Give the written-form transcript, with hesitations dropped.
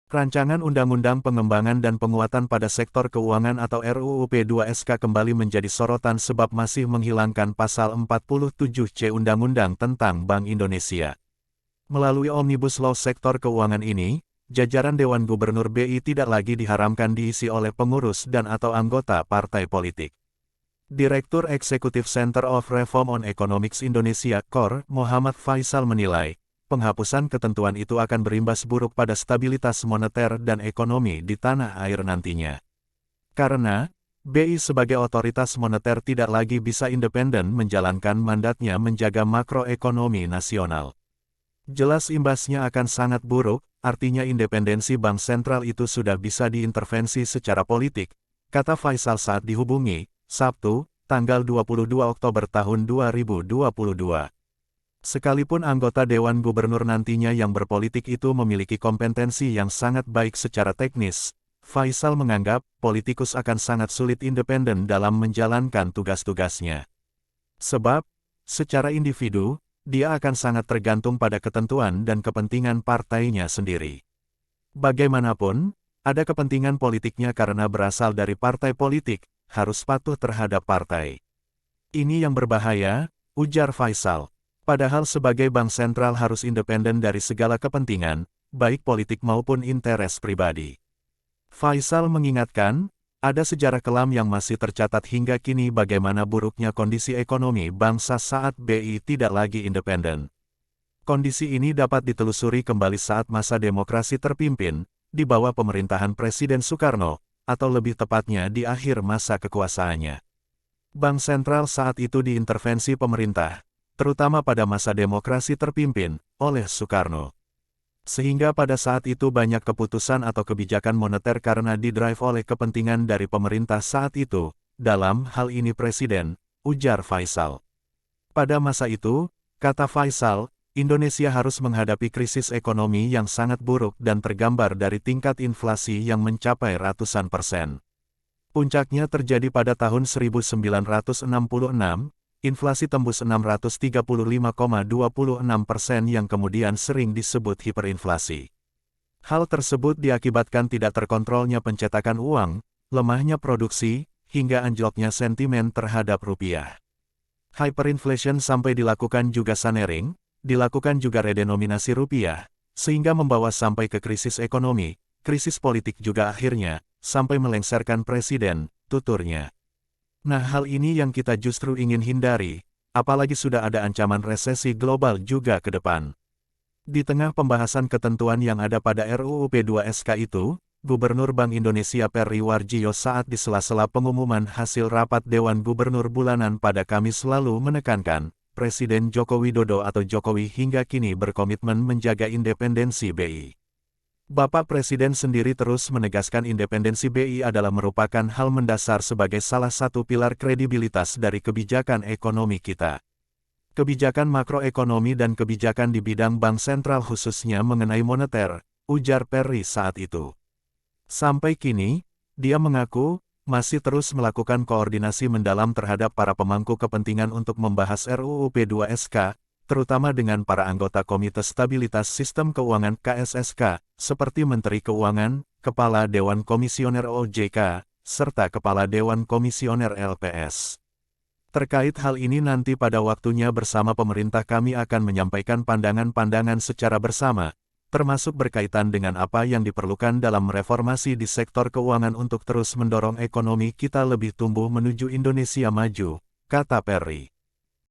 Rancangan Undang-Undang Pengembangan dan Penguatan pada Sektor Keuangan atau RUU P2SK kembali menjadi sorotan sebab masih menghilangkan pasal 47C Undang-Undang tentang Bank Indonesia. Melalui Omnibus Law sektor keuangan ini, jajaran Dewan Gubernur BI tidak lagi diharamkan diisi oleh pengurus dan atau anggota partai politik. Direktur Eksekutif Center of Reform on Economics Indonesia (KOR), Muhammad Faisal menilai, penghapusan ketentuan itu akan berimbas buruk pada stabilitas moneter dan ekonomi di tanah air nantinya. Karena, BI sebagai otoritas moneter tidak lagi bisa independen menjalankan mandatnya menjaga makroekonomi nasional. Jelas imbasnya akan sangat buruk, artinya independensi bank sentral itu sudah bisa diintervensi secara politik, kata Faisal saat dihubungi, Sabtu, tanggal 22 Oktober tahun 2022. Sekalipun anggota Dewan Gubernur nantinya yang berpolitik itu memiliki kompetensi yang sangat baik secara teknis, Faisal menganggap politikus akan sangat sulit independen dalam menjalankan tugas-tugasnya. Sebab, secara individu, dia akan sangat tergantung pada ketentuan dan kepentingan partainya sendiri. Bagaimanapun, ada kepentingan politiknya karena berasal dari partai politik, harus patuh terhadap partai. Ini yang berbahaya, ujar Faisal. Padahal sebagai bank sentral harus independen dari segala kepentingan, baik politik maupun interes pribadi. Faisal mengingatkan, ada sejarah kelam yang masih tercatat hingga kini bagaimana buruknya kondisi ekonomi bangsa saat BI tidak lagi independen. Kondisi ini dapat ditelusuri kembali saat masa demokrasi terpimpin, di bawah pemerintahan Presiden Soekarno, atau lebih tepatnya di akhir masa kekuasaannya. Bank sentral saat itu diintervensi pemerintah, terutama pada masa demokrasi terpimpin oleh Soekarno. Sehingga pada saat itu banyak keputusan atau kebijakan moneter karena didrive oleh kepentingan dari pemerintah saat itu, dalam hal ini Presiden, ujar Faisal. Pada masa itu, kata Faisal, Indonesia harus menghadapi krisis ekonomi yang sangat buruk dan tergambar dari tingkat inflasi yang mencapai ratusan persen. Puncaknya terjadi pada tahun 1966, inflasi tembus 635,26% yang kemudian sering disebut hiperinflasi. Hal tersebut diakibatkan tidak terkontrolnya pencetakan uang, lemahnya produksi, hingga anjloknya sentimen terhadap rupiah. Hyperinflation sampai dilakukan juga Sanering, dilakukan juga redenominasi rupiah, sehingga membawa sampai ke krisis ekonomi, krisis politik juga akhirnya, sampai melengsarkan presiden, tuturnya. Nah, hal ini yang kita justru ingin hindari, apalagi sudah ada ancaman resesi global juga ke depan. Di tengah pembahasan ketentuan yang ada pada RUU P2SK itu, Gubernur Bank Indonesia Peri Warjio saat di sela-sela pengumuman hasil rapat Dewan Gubernur bulanan pada Kamis lalu menekankan, Presiden Joko Widodo atau Jokowi hingga kini berkomitmen menjaga independensi BI. Bapak Presiden sendiri terus menegaskan independensi BI adalah merupakan hal mendasar sebagai salah satu pilar kredibilitas dari kebijakan ekonomi kita. Kebijakan makroekonomi dan kebijakan di bidang bank sentral khususnya mengenai moneter, ujar Peri saat itu. Sampai kini, dia mengaku, masih terus melakukan koordinasi mendalam terhadap para pemangku kepentingan untuk membahas RUU P2SK, terutama dengan para anggota Komite Stabilitas Sistem Keuangan KSSK, seperti Menteri Keuangan, Kepala Dewan Komisioner OJK, serta Kepala Dewan Komisioner LPS. Terkait hal ini nanti pada waktunya bersama pemerintah kami akan menyampaikan pandangan-pandangan secara bersama, termasuk berkaitan dengan apa yang diperlukan dalam reformasi di sektor keuangan untuk terus mendorong ekonomi kita lebih tumbuh menuju Indonesia maju, kata Peri.